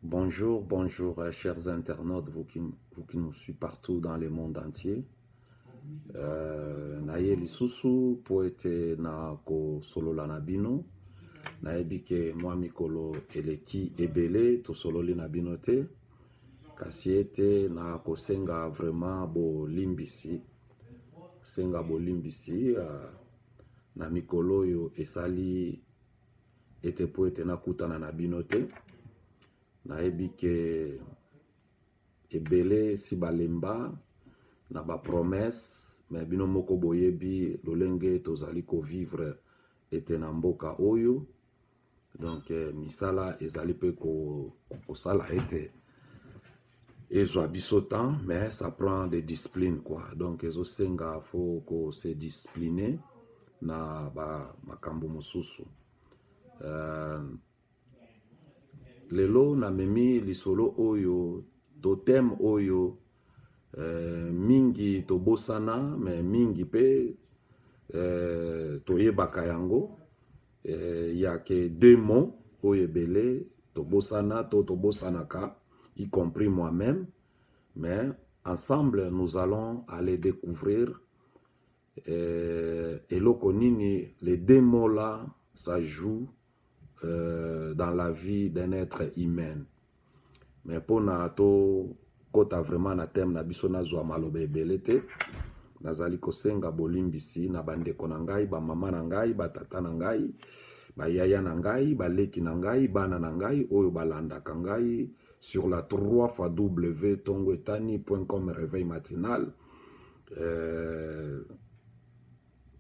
Bonjour, bonjour, chers internautes, vous qui nous suivez partout dans le monde entier. Naye lisusu po ete na ko solola na bino. Nayebi ke mwa mikolo eleki ebele to sololi na bino te. Kasi ete na kosenga vraiment bolimbisi. Senga bolimbisi na mikolo yo esali ete po ete nakutana na bino te. Nayebi ke ebele si balemba na ba promesse mais bino moko boyebi lolenge tozali ko vivre ete na mboka oyo. Donc misala ezali pe ko sala ete ezwa biso temps, mais ça prend des disciplines quoi. Donc ezosenga faut ko se discipliner na ba makambo mosusu. Lelo na memi lisolo oyo totem oyo mingi tobosana mais mingi pe toyebaka yango ya ke deux mots oyo ebele tobosana to tobosanaka, y compris moi-même, mais ensemble nous allons aller découvrir eloko nini les deux mots là ça joue dans la vie d'un être humain. Mais pour na to kota vraiment na thème na biso na zwa maloba ebele te, nazali kosenga bolimbisi na bandeko na ngai, ba mama na ngai, ba tata na ngai, ba yaya na ngai, ba leki na ngai, bana na ngai oyo balandaka ngai sur la 3w.tongoetani.com réveil matinal.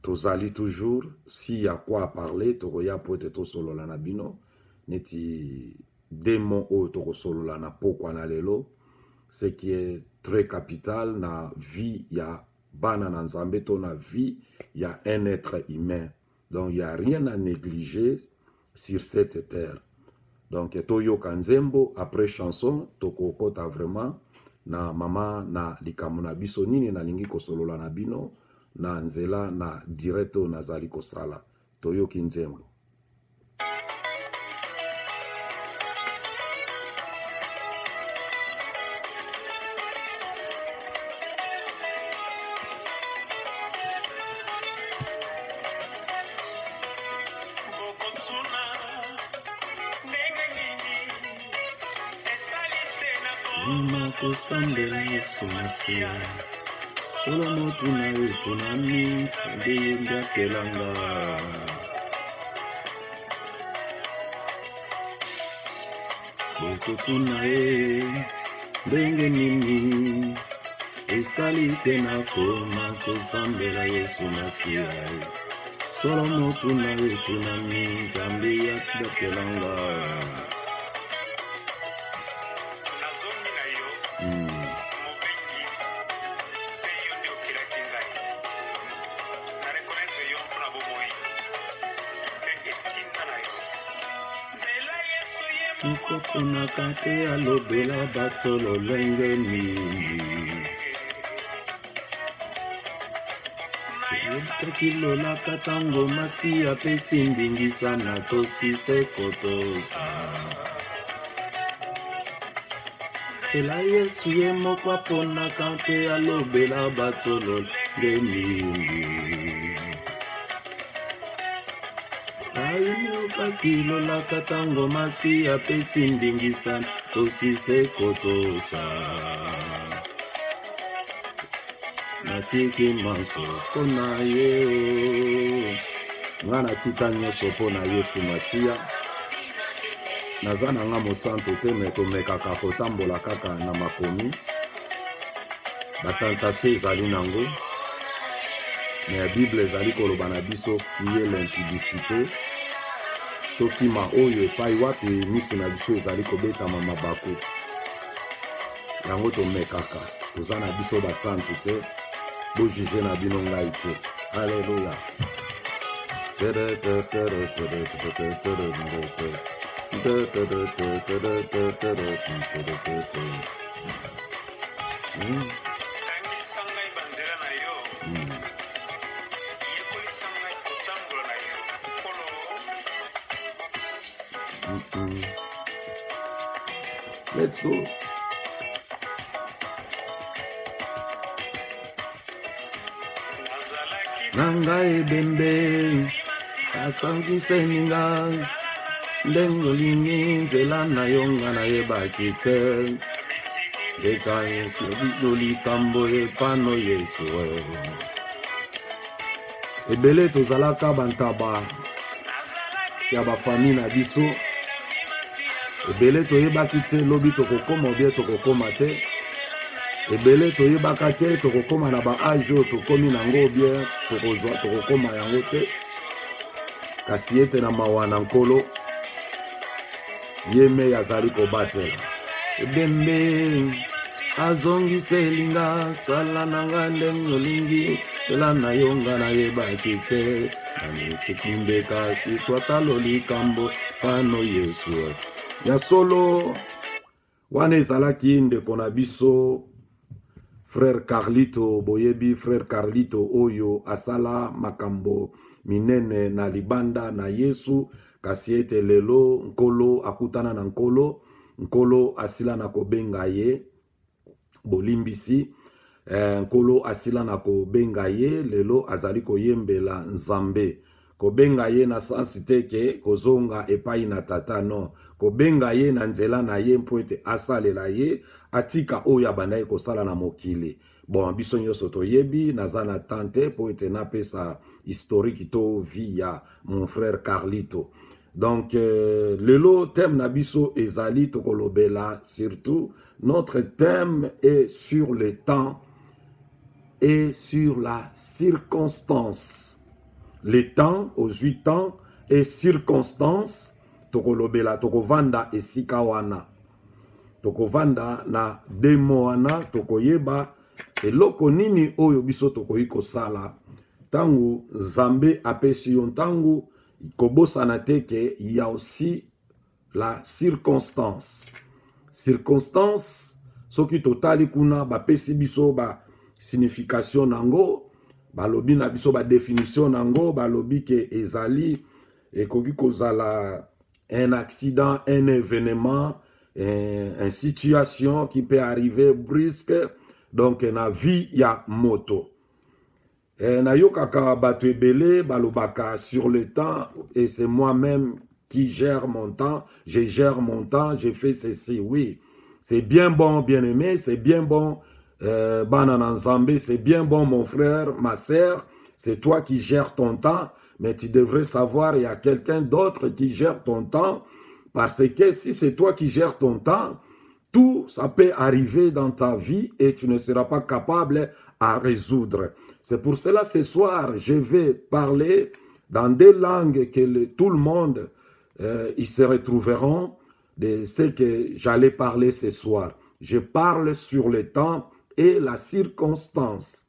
Tozali toujours, s'il y a quoi à parler, tokoya po ete tosolola na bino, neti démon oyo tokosolola na pokwa na lelo, ce qui est très capital na vie ya bana na nzambe to na vie ya un être humain. Donc il n'y a rien à négliger sur cette terre. Donc toyoka nzembo après chanson tokokota vraiment na mama na likambo na biso nini nalingi kosolola na bino na nzela na directo nazali kosala. Toyoki nzembo. Kosambela Yesu Masia solo motu na yetu nami ndinga kelanga bokotuna ndenge nini esali tena koma kosambela Yesu Masia solo motu na yetu nami ndinga kelanga. Mukofuna kate alobela batolo lenge mingi tekilo la katango masi apesi mbingisa na tosi sekotosa sela Yesu ye moko apona kate alobela batolo lenge mingi kilo la katango masi apesi mbingisa tosi sekotosa natiki maso pona ye nga natika nyonso pona Yesu Masia naza na nga mosanto te me tomekaka kotambola kaka na makomi batentation ezali nango me Bible ezali koloba na biso fuye l'impudicité tokima oyo epai wapi miso na biso ezali kobetama mabaku yango tomekaka toza na biso basantu te bojuge na bino ngai te. Alleluya. Let's go. Nanga ebembe asangise ninga ndengo lingi nzela na yonga na yebaki te deka yesu likambo epano yesu ebele tozalaka bantaba ya bafami na biso ebele toyebaki te lobi tokokoma obie tokokoma te ebele toyebaka te tokokoma na baage oyo tokomi nango obie tokokoma yango te kasi ete na mawa na nkolo ye me azali kobatela ebembe azongisa elinga sala nanga ndenge olingi ela na yonga na yebaki te namitikumbeka kitwatalo likambo pano yesu ya solo wana ezalaki ndeko na biso frère Carlito boyebi frère Carlito oyo asala makambo minene na libanda na Yesu kasi ete lelo nkolo akutana na nkolo asila na kobenga ye bolimbisi nkolo asila na kobenga ye lelo azali koyembela nzambe kobenga ye na sansi teke kozonga epai na tata no kobenga ye na nzela na ye mpo ete asalela ye atika oyo abandaki kosala na mokili bon biso nyonso toyebi naza na tante mpo ete napesa historique to vie ya mon frère Carlito donc lelo thème na biso ezali tokolobela surtout notre thème est sur le temps et sur la circonstance. Le temps, aux 8 ans, et circonstances, tokolobela, tokovanda esika wana. Tokovanda na demo wana, tokoyeba, eloko nini oyo biso tokoyiko sala. Tangu Nzambe apesi yon tangu, kobosana teke, il y a aussi la circonstance. Circonstance, soki totali kuna, bapesi biso ba signification nango, balobi na biso ba définition nango, balobi ke ezali ekoki kozala un accident, un événement, une situation qui peut arriver brusque, donc na vie ya moto. Na yokaka bato ebele balobaka sur le temps, et c'est moi-même qui gère mon temps, je gère mon temps, je fais ceci, oui. C'est bien bon, bien-aimé, c'est bien bon, Banana Nzambe, c'est bien bon mon frère, ma sœur, c'est toi qui gères ton temps, mais tu devrais savoir, il y a quelqu'un d'autre qui gère ton temps, parce que si c'est toi qui gères ton temps, tout ça peut arriver dans ta vie et tu ne seras pas capable à résoudre. C'est pour cela ce soir, je vais parler dans des langues que tout le monde, ils se retrouveront de ce que j'allais parler ce soir. Je parle sur le temps et la circonstance.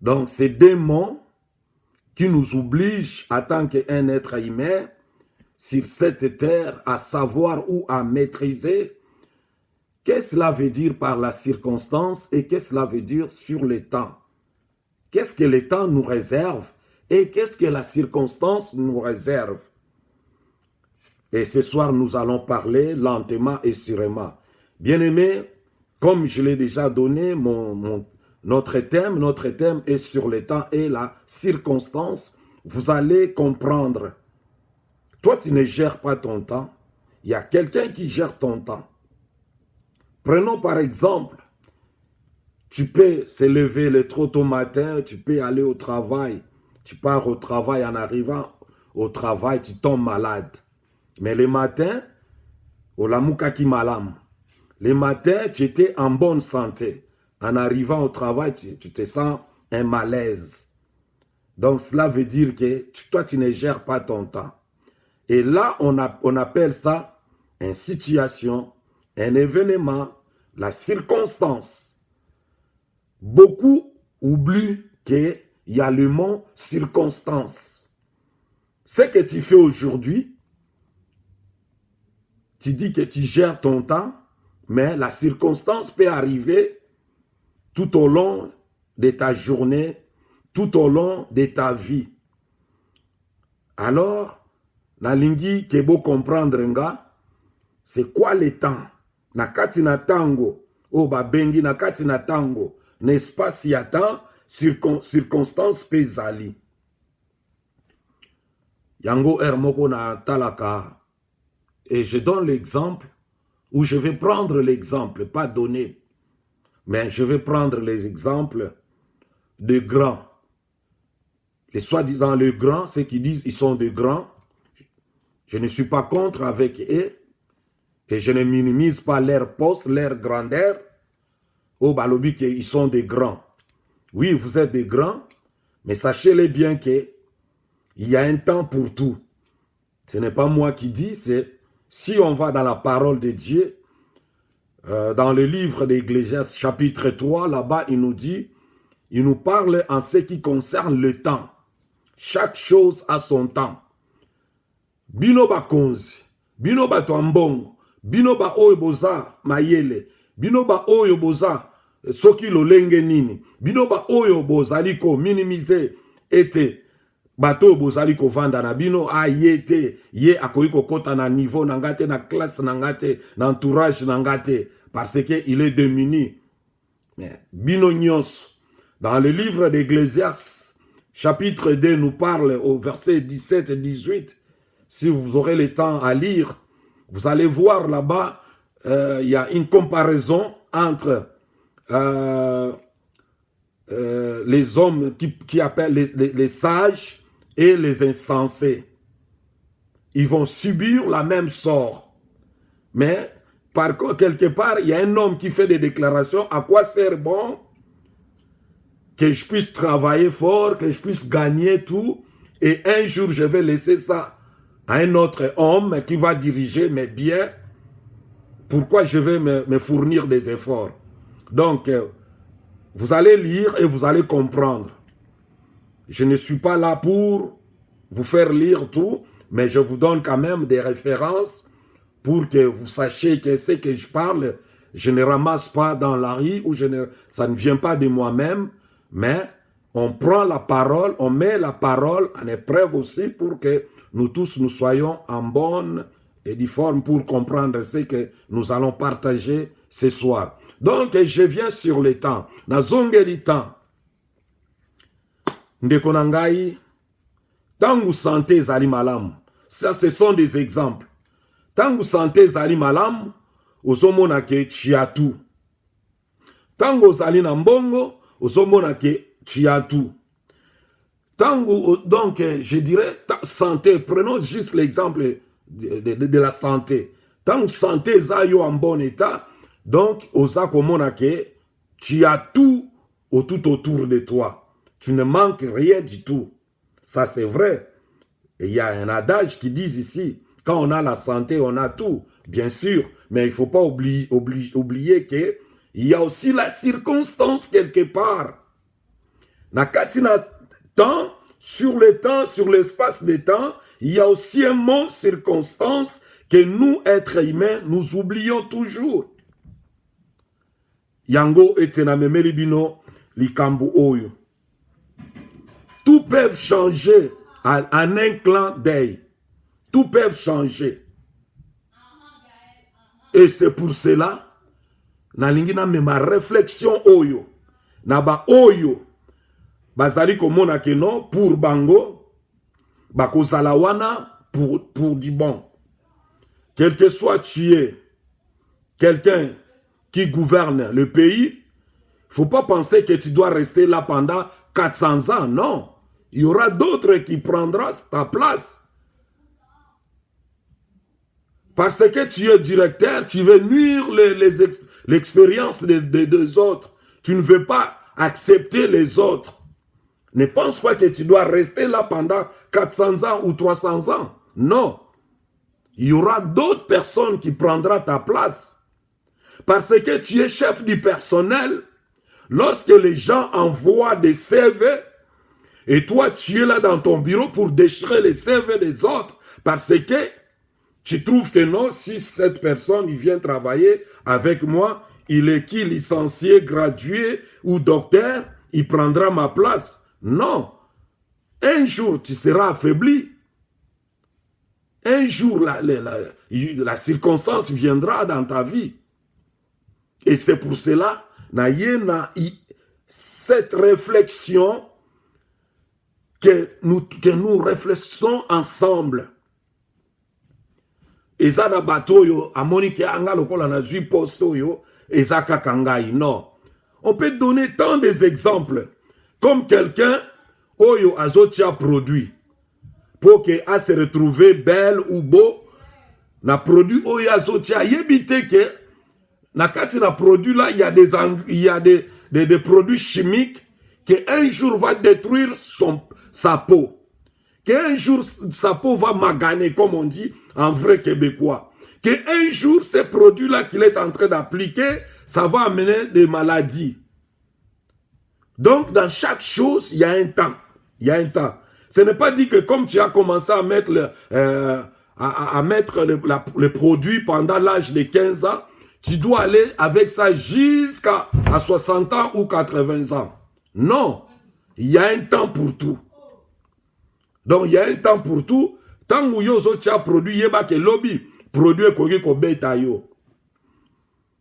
Donc, c'est des mots qui nous obligent, en tant qu'un être humain, sur cette terre, à savoir ou à maîtriser qu'est-ce que cela veut dire par la circonstance et qu'est-ce que cela veut dire sur le temps. Qu'est-ce que le temps nous réserve et qu'est-ce que la circonstance nous réserve. Et ce soir, nous allons parler lentement et sûrement. Bien-aimés, comme je l'ai déjà donné, notre thème est sur le temps et la circonstance. Vous allez comprendre. Toi, tu ne gères pas ton temps. Il y a quelqu'un qui gère ton temps. Prenons par exemple, tu peux se lever le trop tôt matin, tu peux aller au travail. Tu pars au travail, en arrivant au travail, tu tombes malade. Mais le matin, au lamukaki malam, le matin, tu étais en bonne santé. En arrivant au travail, tu te sens un malaise. Donc, cela veut dire que toi, tu ne gères pas ton temps. Et là, on appelle ça une situation, un événement, la circonstance. Beaucoup oublient qu'il y a le mot circonstance. Ce que tu fais aujourd'hui, tu dis que tu gères ton temps, mais la circonstance peut arriver tout au long de ta journée, tout au long de ta vie. Alors, nalingi kebo comprendre nga, C'est quoi le temps? Nakati na tango, oh babengi nakati na tango, n'espace ya temps, circonstance pezali. Yango ermoko na talaka. Et je donne l'exemple, ou je vais prendre l'exemple, pas donner, mais je vais prendre les exemples de grands. Les soi-disant les grands, ceux qui disent ils sont des grands, je ne suis pas contre avec eux, et je ne minimise pas leur poste, leur grandeur, au balobi qu'ils sont des grands. Oui, vous êtes des grands, mais sachez-le bien qu'il y a un temps pour tout. Ce n'est pas moi qui dis, c'est si on va dans la parole de Dieu, dans le livre d'Ecclésiaste chapitre 3, là-bas, il nous dit, il nous parle en ce qui concerne le temps. Chaque chose a son temps. Bino ba konzi, bino ba toambongo, bino ba oyo boza mayele, bino ba oyo boza soki lolenge nini, bino ba oyo bozali ko minimiser ete bato bozali ko vanda na bino a yete ye akoyi kokota na niveau na ngate na classe na ngate na entourage na ngate parce que il est démuni. Mais bino nyos dans le livre d'Ecclésiaste chapitre 2 nous parle au verset 17 et 18. Si vous aurez le temps à lire, vous allez voir là-bas, il y a une comparaison entre les hommes qui appellent les sages et les insensés. Ils vont subir la même sort. Mais, par contre, quelque part, il y a un homme qui fait des déclarations. À quoi sert bon que je puisse travailler fort, que je puisse gagner tout, et un jour, je vais laisser ça à un autre homme qui va diriger mes biens. Pourquoi je vais me fournir des efforts? Donc, vous allez lire et vous allez comprendre. Je ne suis pas là pour vous faire lire tout, mais je vous donne quand même des références pour que vous sachiez que ce que je parle, je ne ramasse pas dans la rue, ou ça ne vient pas de moi-même, mais on prend la parole, on met la parole en épreuve aussi pour que nous tous nous soyons en bonne et due forme pour comprendre ce que nous allons partager ce soir. Donc, je viens sur le temps. Nazongeli temps. Ndeko na ngai, tangu santé zali malamu. Ça, ce sont des exemples. Tangu santé zali malamu, ozomona ke tu as tout. Tangu zali na mbongo, ozomona ke tu as tout. Tangu, donc, je dirais, santé, prenons juste l'exemple de la santé. Tangu santé zayo en bon état, donc, oza komona ke tu as tout autour de toi. Tu ne manques rien du tout. Ça, c'est vrai. Et il y a un adage qui dit ici, quand on a la santé, on a tout. Bien sûr, mais il ne faut pas oublier qu'il y a aussi la circonstance quelque part. Nakati na temps, sur l'espace de temps, il y a aussi un mot circonstance que nous, êtres humains, nous oublions toujours. Yango etena memeli bino likambu oyo. Tout peut changer en un clin d'œil. Tout peut changer. Et c'est pour cela, nalingi na ma réflexion oyo, na ba oyo, bazali komona ke non, pour bango, bakozala wana pour du bon. Quel que soit tu es, quelqu'un qui gouverne le pays, il ne faut pas penser que tu dois rester là pendant 400 ans, non. Il y aura d'autres qui prendront ta place. Parce que tu es directeur, tu veux nuire l'expérience des deux autres. Tu ne veux pas accepter les autres. Ne pense pas que tu dois rester là pendant 400 ans ou 300 ans. Non. Il y aura d'autres personnes qui prendront ta place. Parce que tu es chef du personnel. Lorsque les gens envoient des CV, et toi, tu es là dans ton bureau pour déchirer les CV des autres, parce que tu trouves que non, si cette personne il vient travailler avec moi, il est qui, licencié, gradué ou docteur, il prendra ma place. Non. Un jour, tu seras affaibli. Un jour, la circonstance viendra dans ta vie. Et c'est pour cela, cette réflexion que nous réfléchissons ensemble. Eza na bato yo amoni ke anga lokola na zui posto yo eza kaka ngai. Non. On peut donner tant des exemples comme quelqu'un oyo azotia produit pour que a se retrouver belle ou beau na produit oyo azotia yebite que na kati na produit là il y a des produits chimiques qui un jour va détruire sa peau. Qu'un jour, sa peau va maganer, comme on dit en vrai québécois. Qu'un jour, ces produits-là qu'il est en train d'appliquer, ça va amener des maladies. Donc, dans chaque chose, il y a un temps. Il y a un temps. Ce n'est pas dit que comme tu as commencé à mettre le produit pendant l'âge de 15 ans, tu dois aller avec ça jusqu'à 60 ans ou 80 ans. Non. Il y a un temps pour tout. Donc, il y a un temps pour tout. Tant que tu as produit, il y a lobby. Produit ko beta yo.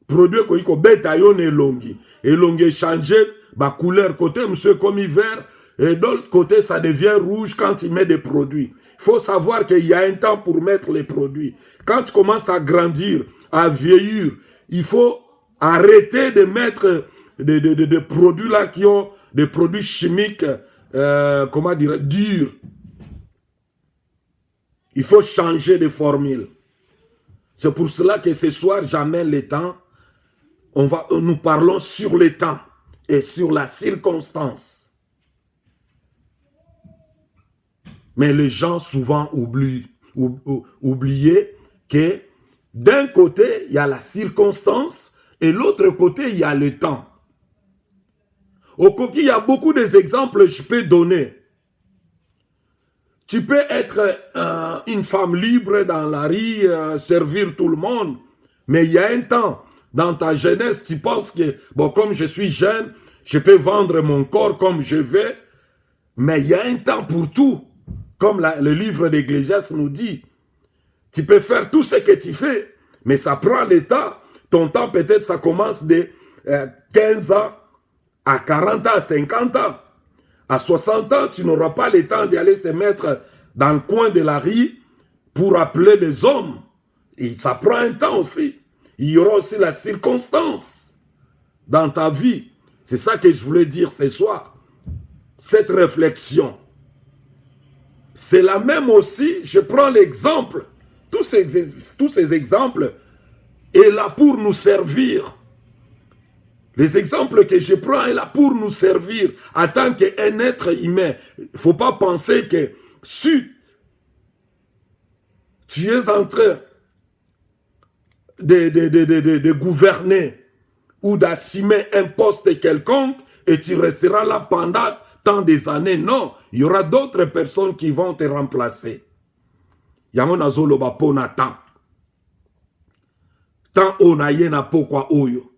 Produit ko beta yo ne longi. Et longi changer ba couleur côté monsieur comme vert et d'autre côté ça devient rouge quand il met des produits. Il faut savoir qu'il y a un temps pour mettre les produits. Quand tu commences à grandir, à vieillir, il faut arrêter de mettre des produits là qui ont des produits chimiques comment dire durs. Il faut changer de formule. C'est pour cela que ce soir, j'amène le temps. Nous parlons sur le temps et sur la circonstance. Mais les gens souvent oublient que d'un côté, il y a la circonstance et l'autre côté, il y a le temps. Au coquille, il y a beaucoup d'exemples que je peux donner. Tu peux être une femme libre dans la rue, servir tout le monde. Mais il y a un temps, dans ta jeunesse, tu penses que, bon, comme je suis jeune, je peux vendre mon corps comme je veux. Mais il y a un temps pour tout. Comme le livre d'Ecclésiaste nous dit. Tu peux faire tout ce que tu fais, mais ça prend le temps. Ton temps, peut-être, ça commence de 15 ans à 40 ans, à 50 ans. À 60 ans, tu n'auras pas le temps d'aller se mettre dans le coin de la rue pour appeler les hommes. Et ça prend un temps aussi. Il y aura aussi la circonstance dans ta vie. C'est ça que je voulais dire ce soir. Cette réflexion. C'est la même aussi, je prends l'exemple. Tous ces exemples est là pour nous servir. Les exemples que je prends est là pour nous servir en tant qu'un être humain. Il ne faut pas penser que si tu es en train de gouverner ou d'assumer un poste quelconque et tu resteras là pendant tant des années. Non, il y aura d'autres personnes qui vont te remplacer. Yamona zoloba pona temps. Tant onaye na pokwa oyo.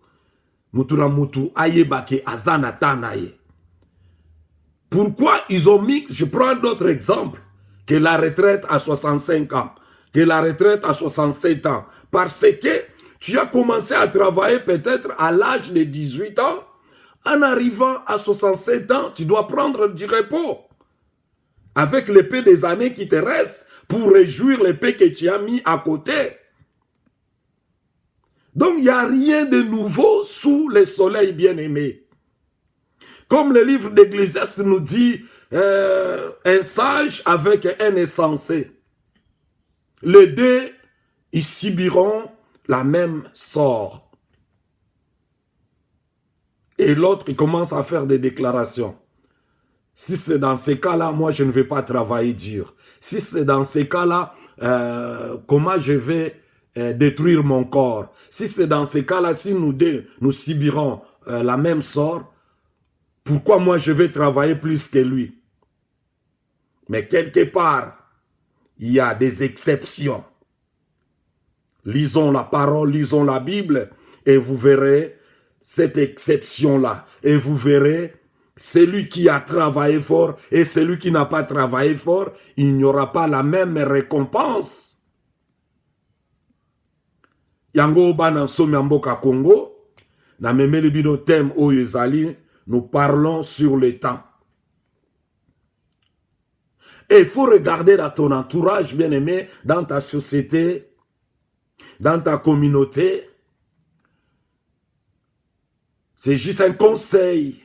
Mutura mutu ayebake azana tanaye. Pourquoi ils ont mis, je prends d'autres exemples, que la retraite à 65 ans, que la retraite à 67 ans. Parce que tu as commencé à travailler peut-être à l'âge de 18 ans. En arrivant à 67 ans, tu dois prendre du repos. Avec l'épée des années qui te restent pour réjouir l'épée que tu as mis à côté. Donc, il n'y a rien de nouveau sous le soleil bien-aimé. Comme le livre d'Ecclésiaste nous dit, un sage avec un insensé. Les deux, ils subiront la même sort. Et l'autre, il commence à faire des déclarations. Si c'est dans ces cas-là, moi, je ne vais pas travailler dur. Si c'est dans ces cas-là, comment je vais détruire mon corps? Si c'est dans ces cas-là, si nous deux, nous subirons la même sort, pourquoi moi je vais travailler plus que lui? Mais quelque part, il y a des exceptions. Lisons la parole, lisons la Bible, et vous verrez cette exception-là. Et vous verrez, celui qui a travaillé fort et celui qui n'a pas travaillé fort, il n'y aura pas la même récompense. Yango bana somi mboka Congo. Na memeli bino thème oyo ezali. Nous parlons sur le temps. Et il faut regarder dans ton entourage, bien-aimé, dans ta société, dans ta communauté. C'est juste un conseil.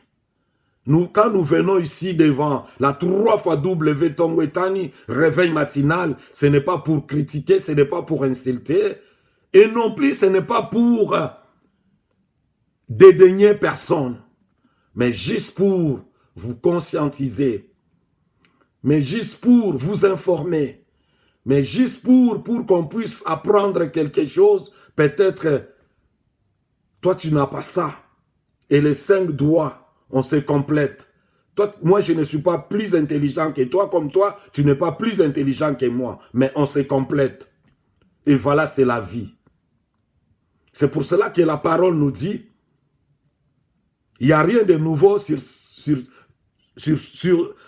Quand nous venons ici devant la 3 fois W Tongwetani, réveil matinal, ce n'est pas pour critiquer, ce n'est pas pour insulter. Et non plus, ce n'est pas pour dédaigner personne. Mais juste pour vous conscientiser. Mais juste pour vous informer. Mais juste pour qu'on puisse apprendre quelque chose. Peut-être, toi, tu n'as pas ça. Et les 5 doigts, on se complète. Toi, moi, je ne suis pas plus intelligent que toi. Comme toi, tu n'es pas plus intelligent que moi. Mais on se complète. Et voilà, c'est la vie. C'est pour cela que la parole nous dit, il n'y a rien de nouveau il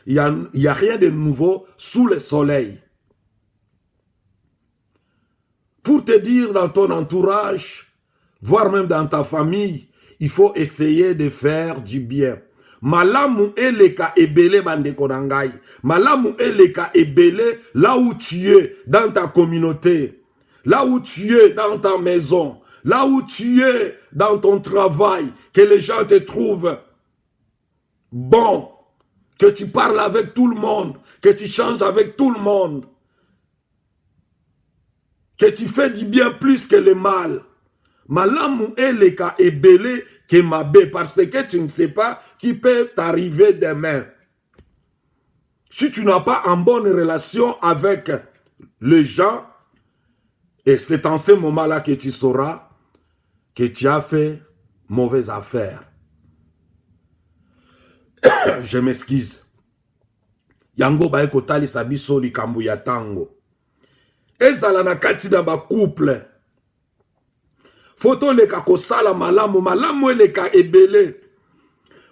y a rien de nouveau sous le soleil. Pour te dire dans ton entourage, voire même dans ta famille, il faut essayer de faire du bien. Malamu eleka ebele bandeko nangai. Malamu eleka ebele là où tu es dans ta communauté, là où tu es dans ta maison, là où tu es dans ton travail, que les gens te trouvent bon, que tu parles avec tout le monde, que tu changes avec tout le monde, que tu fais du bien plus que le mal. Malamu eleka ebele ke mabe, parce que tu ne sais pas qui peut t'arriver demain. Si tu n'as pas en bonne relation avec les gens, et c'est en ce moment-là que tu sauras que tu as fait mauvaise affaire. Je m'excuse. Yango bae kotali sabiso likambo ya tango. Ezala na kati na ba couple. Foto leka kosala malamu, malamu eleka ebele.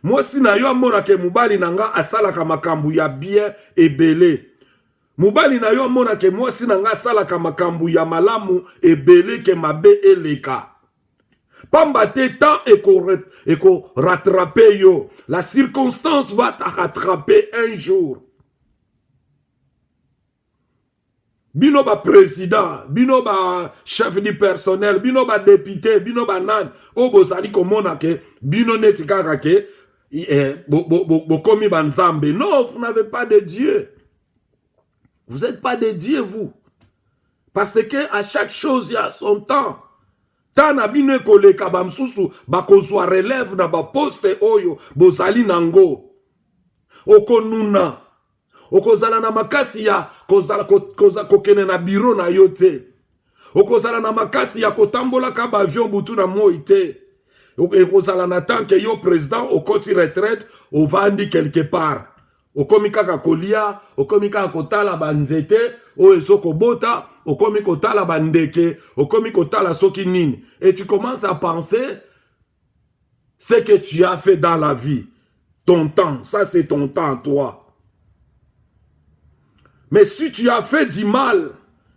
Mwasi na yo amona ke mubali nanga asalaka makambu ya bien ebele. Mubali na yo amona ke mwasi nanga asalaka makambu ya malamu ebele ke mabe eleka. Pamba te temps eko rattraper yo. La circonstance va te rattraper un jour. Bino ba président, bino ba chef du personnel, bino ba député, bino ba nan. Obo sali komona ke bino neti kaka ke bokomi banzambe. Non, vous n'avez pas de Dieu. Vous n'êtes pas de Dieu, vous. Parce que à chaque chose, il y a son temps. Tana bino koleka bamsusu bakozwa relève na ba poste oyo bozali nango. Okonuna. Okozala na makasi ya kokene na biro na yote. Okozala na makasi ya kotambola ka ba avion butu na moite. Okozala na tanke yo président okoti retraite ovandi quelque part. Okomi kaka kolia, okomi kaka kotala banzete, o ezoko bota, okomi kotala bandeke, okomi kotala soki nini. Et tu commences à penser ce que tu as fait dans la vie. Ton temps, ça c'est ton temps toi. Mais si tu as fait du mal,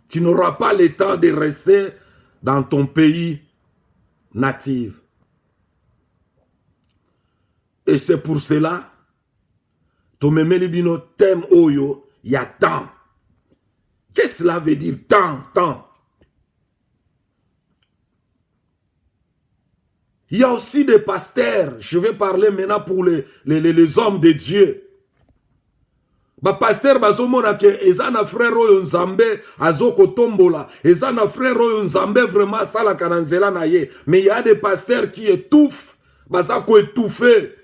tu n'auras pas le temps de rester dans ton pays natif. Et c'est pour cela, Tomemeli Bino thème oyo, il y a temps. Qu'est-ce que cela veut dire temps, temps? Il y a aussi des pasteurs, je vais parler maintenant pour les hommes de Dieu. Ba pasteur bazomona ke ezana frère oyo nzambe azoko tombola, ezana frère oyo nzambe vraiment sala kananzela na ye. Mais il y a des pasteurs qui étouffent, bazako étouffer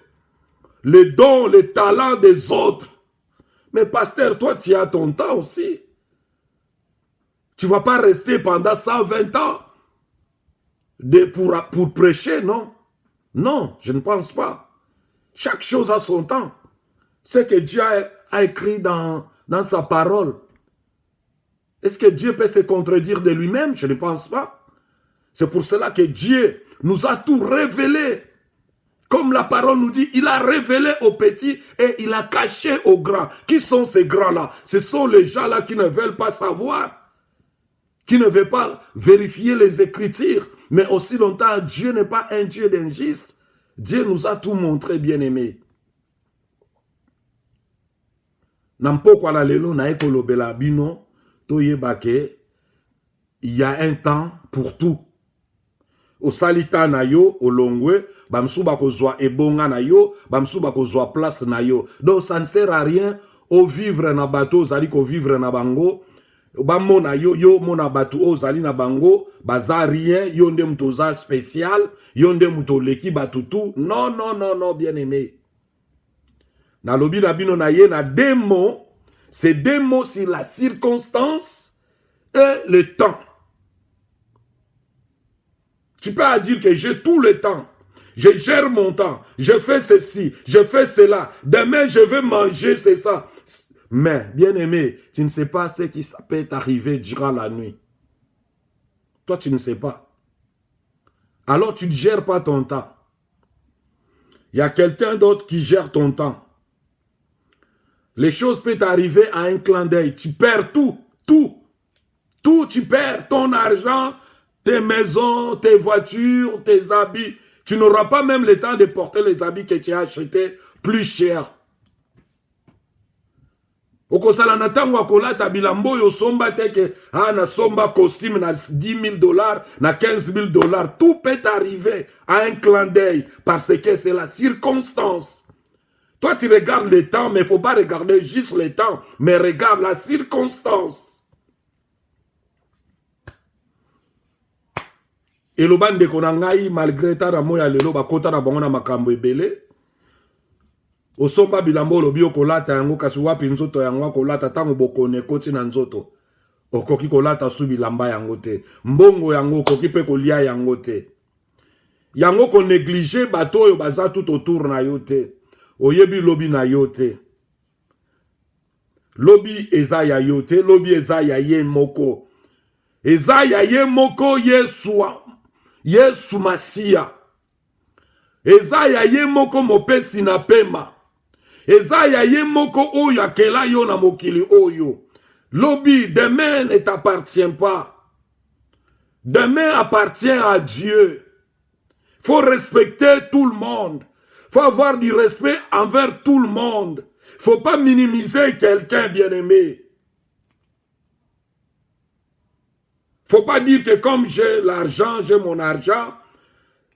les dons, les talents des autres. Mais pasteur, toi tu as ton temps aussi. Tu vas pas rester pendant 120 ans pour prêcher, non? Non, je ne pense pas. Chaque chose a son temps. Ce que Dieu a écrit dans sa parole. Est-ce que Dieu peut se contredire de lui-même? Je ne pense pas. C'est pour cela que Dieu nous a tout révélé. Comme la parole nous dit, il a révélé aux petits et il a caché aux grands. Qui sont ces grands-là? Ce sont les gens-là qui ne veulent pas savoir qui ne veut pas vérifier les Écritures. Mais aussi longtemps, Dieu n'est pas un Dieu d'injuste. Dieu nous a tout montré, bien-aimé. Nampoko na lelo na ekolobela bino, toyebake, il y a un temps pour tout. Au salita na yo, au longwe, bamsou bakozwa ebonga na yo, bamsou bakozwa place na yo. Donc ça ne sert à rien au vivre na bateau, zali ko vivre na bango. Bamona yo, yo mona bateau, zali na bango, baza rien, yo nde mtoza spécial, yo nde mtoleki batutu. Non, non, non, non, bien aimé. Na lobi na bino na ye na deux mots, c'est deux mots sur la circonstance et le temps. Tu peux dire que j'ai tout le temps. Je gère mon temps. Je fais ceci. Je fais cela. Demain, je vais manger, c'est ça. Mais, bien aimé, tu ne sais pas ce qui peut t'arriver durant la nuit. Toi, tu ne sais pas. Alors, tu ne gères pas ton temps. Il y a quelqu'un d'autre qui gère ton temps. Les choses peuvent arriver à un clin d'œil. Tu perds tout. Tout. Tout, tu perds ton argent, tes maisons, tes voitures, tes habits. Tu n'auras pas même le temps de porter les habits que tu as achetés plus cher. Okosala na tango akolata bilambo yo somba teke na somba costume na 10 000 $, na 15 000 $. Tout peut arriver à un clin d'œil parce que c'est la circonstance. Toi, tu regardes le temps, mais il ne faut pas regarder juste le temps, mais regarde la circonstance. Et le bande de konangai, malgré ta ramoya lelo, bakota na bangona makambo ebele. Osomba bilambo lobi okolata yango kasi wapi nzoto yango kolata tango bokone koti na nzoto. Okoki kolata su bilamba yango te. Mbongo yango okoki pe kolia yango te. Yango ko néglige bato oyo baza tout autour na yo te. Oyebi lobi na yo te. Lobi eza ya yo te, lobi eza ya ye moko. Eza ya ye moko Yesu Masia. Eza ya ye moko mopesi na pema. Eza ya ye moko oyo akela yo na mokili oyo. Lobi, demain ne t'appartient pas. Demain appartient à Dieu. Faut respecter tout le monde. Faut avoir du respect envers tout le monde. Faut pas minimiser quelqu'un, bien-aimé. Faut pas dire que comme j'ai l'argent, j'ai mon argent,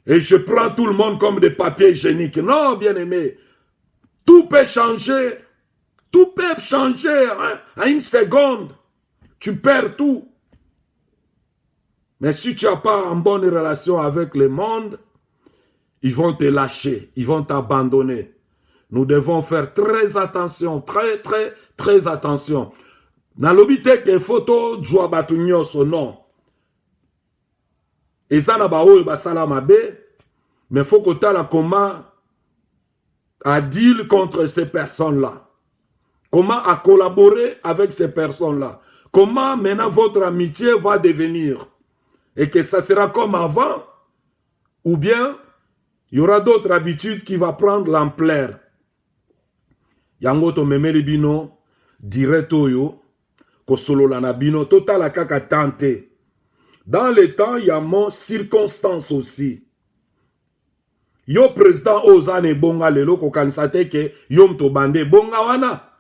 et je prends tout le monde comme des papiers hygiéniques. Non, bien-aimé. Tout peut changer. Tout peut changer à une seconde. Tu perds tout. Mais si tu n'as pas une bonne relation avec le monde, ils vont te lâcher. Ils vont t'abandonner. Nous devons faire très attention. Très, très, très attention. Dans l'obité que photo joua batunyoso, non. Et ça n'a pas eu basala mabe, mais faut que tu aies comment à deal contre ces personnes-là. Comment à collaborer avec ces personnes-là. Comment maintenant votre amitié va devenir. Et que ça sera comme avant. Ou bien, il y aura d'autres habitudes qui vont prendre l'ampleur. Yango to memeli bino, direto yo, kosolo la nabino, total la kaka tante. Dans le temps, il y a mon circonstance aussi. Yo président ozane bonga lelo ko kansate ke yom to bande bonga wana.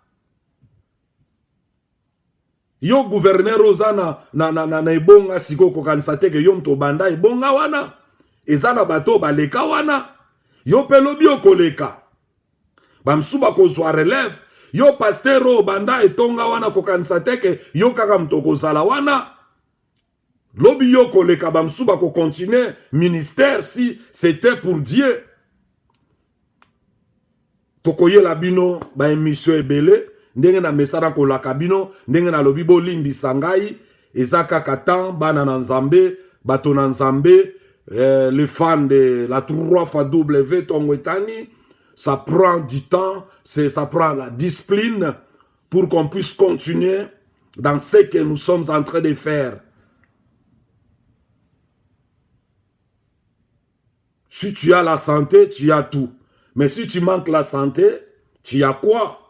Yo gouverneur ozana na ebonga siko ko kansate ke yom to banda ebonga wana. Ezana bato baleka wana. Yo pelobi okoleka. Bamsuba ko zwa relève. Yo pasteur banda etonga wana ko kansate ke yo kaka mtoko zala wana. Lobi yo koleka bamsuba ko continuer ministère si c'était pour Dieu. Tokoye la bino ba émission ebele ndenge na mesara ko la kabino ndenge na lobi bo limbi sangai ezaka katan bana na Nzambe bato na Nzambe les fans de la 3W Tongwetani, ça prend du temps, ça prend la discipline pour qu'on puisse continuer dans ce que nous sommes en train de faire. Si tu as la santé, tu as tout. Mais si tu manques la santé, tu as quoi?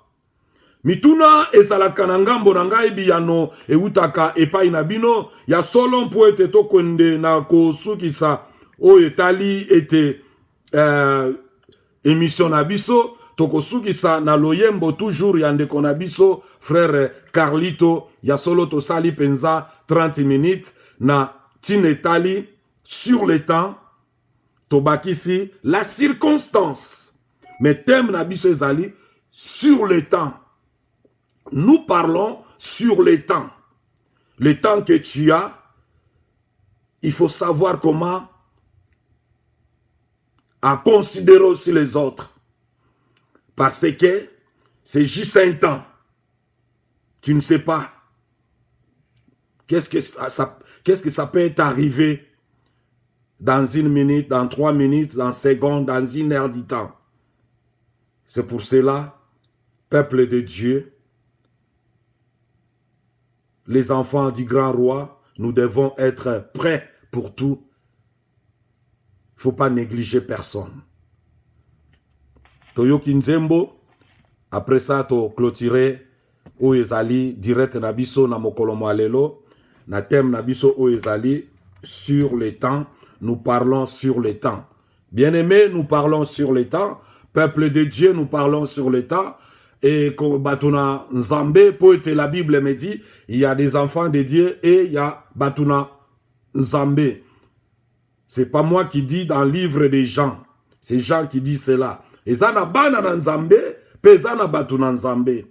mituna ezalaka na ngambo na ngai biyano eutaka epai na bino ya solo mpo ete tokwende na kosukisa oyo etali ete émission na biso tokosukisa na loyembo toujours ya ndeko na biso frère Carlito ya solo tosali penza 30 minutes na tine etali sur le temps tobakisi la circonstance mais thème na biso ezali sur le temps. Nous parlons sur le temps que tu as. Il faut savoir comment à considérer aussi les autres. Parce que c'est juste un temps. Tu ne sais pas qu'est-ce que ça peut t'arriver dans 1 minute, dans 3 minutes, dans 1 seconde, dans 1 heure du temps. C'est pour cela, peuple de Dieu, les enfants du grand roi, nous devons être prêts pour tout. Il ne faut pas négliger personne. Toyoki Nzembo, après ça, to clôturer Oezali direct nabiso na mokolo malelo, na thème nabiso Oezali sur le temps. Nous parlons sur le temps. Bien-aimés, nous parlons sur le temps. Peuple de Dieu, nous parlons sur le temps. Et comme Batuna Nzambe, poète la Bible me dit, il y a des enfants de Dieu et il y a Batuna Nzambe. C'est pas moi qui dis dans le livre des Jean. C'est Jean qui dit cela. Et ça n'a pas na Nzambe, pe ça n'a Batuna Nzambe.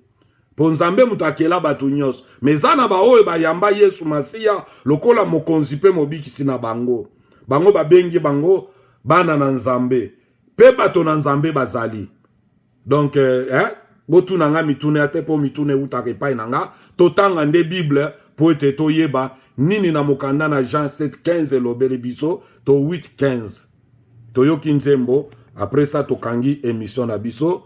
Po Nzambe mutakela batunyos. Mais ça n'a ba oe ba yamba Yesu Masiya, lokola mokonzi pe mobikisi na bango. Bango ba bengi bango, bana na Nzambe. Pe batuna Nzambe bazali. Donc, botu nanga mitune ate po mitune utake pai nanga totanga nde Bible po ete toyeba nini na mokanda na Jean 7:15 lobele biso to 8:15 toyoki Nzembo. Après ça tokangi émission na biso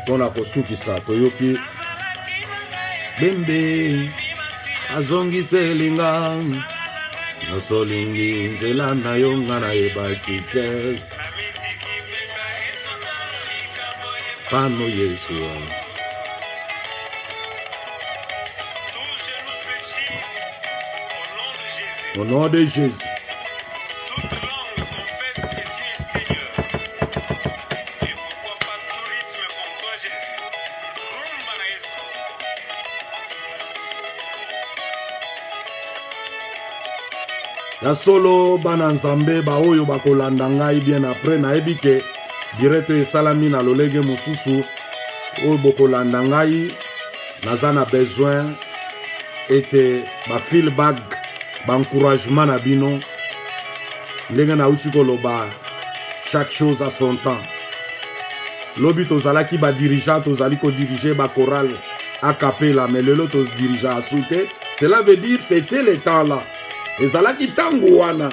pona kosukisa toyoki bembe azongi selinga nosolingi nzela na yonga na yebaki te Pano Yeshua. Au nom de Jésus. Toute langue confesse que Dieu est Seigneur. Et pourquoi pas tout rythme pour toi, Jésus. Rumba na Yesu. Ya solo bana Nzambe ba oyo bakolanda ngai bien après na ebike direct esalami na lolege mususu oyo bokolanda ngai naza na besoin ete ba feedback ba encouragement na bino ndenge na uti koloba chaque chose à son temps. Lobi tozalaki ba dirigeant tozali ko diriger ba chorale a cappella mais lelo to dirigeant a sauté. Cela veut dire c'était le temps là. Ezalaki tango wana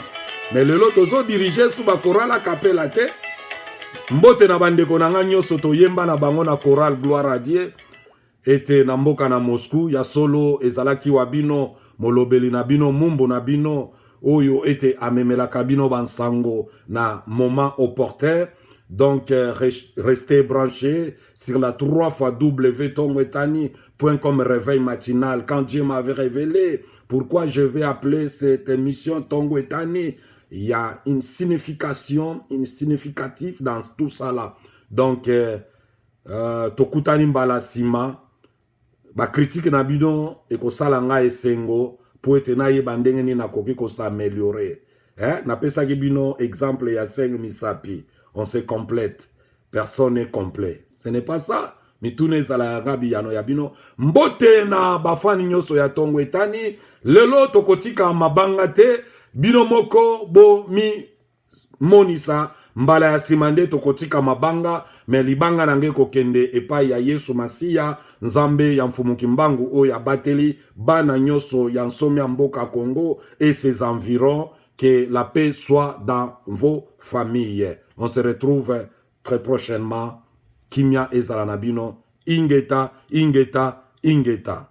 mais lelo tozo diriger sous ba chorale a cappella te. Mbote na bandeko na nga nyonso toyemba na bango na chorale gloire à Dieu ete na mboka na Moscou ya solo ezalaki wa bino molobeli na bino mumbo na bino oyo ete amemelaka bino bansango na moment opportun. Donc restez branchés sur la 3xw.tongoetani.com réveil matinal. Quand Dieu m'avait révélé pourquoi je vais appeler cette émission Tongo Etani, il y a une signification, une significative dans tout ça là. Donc, tokutani mbala sima, ba critique na bidon et ko salanga esengo pour ete na yeba ndenge ni na koki ko s'améliorer. Na pesa ki bino exemple ya 5 misapi, on se complète. Personne n'est complet. Ce n'est pas ça. Mitune zala gabi yano ya bino mbote na bafani nyoso ya Tongo Etani lelo tokotika mabanga te. Bino moko bo mi monisa mbala ya simande tokotika mabanga me libanga nange kokende epai ya Yesu Masiya Nzambe ya mfumuki mbangu o ya bateli bana nyoso ya nsomi ya mboka Congo et ses environs. Que la paix soit dans vos familles. On se retrouve très prochainement. Kimia ezala nabino ingeta ingeta ingeta.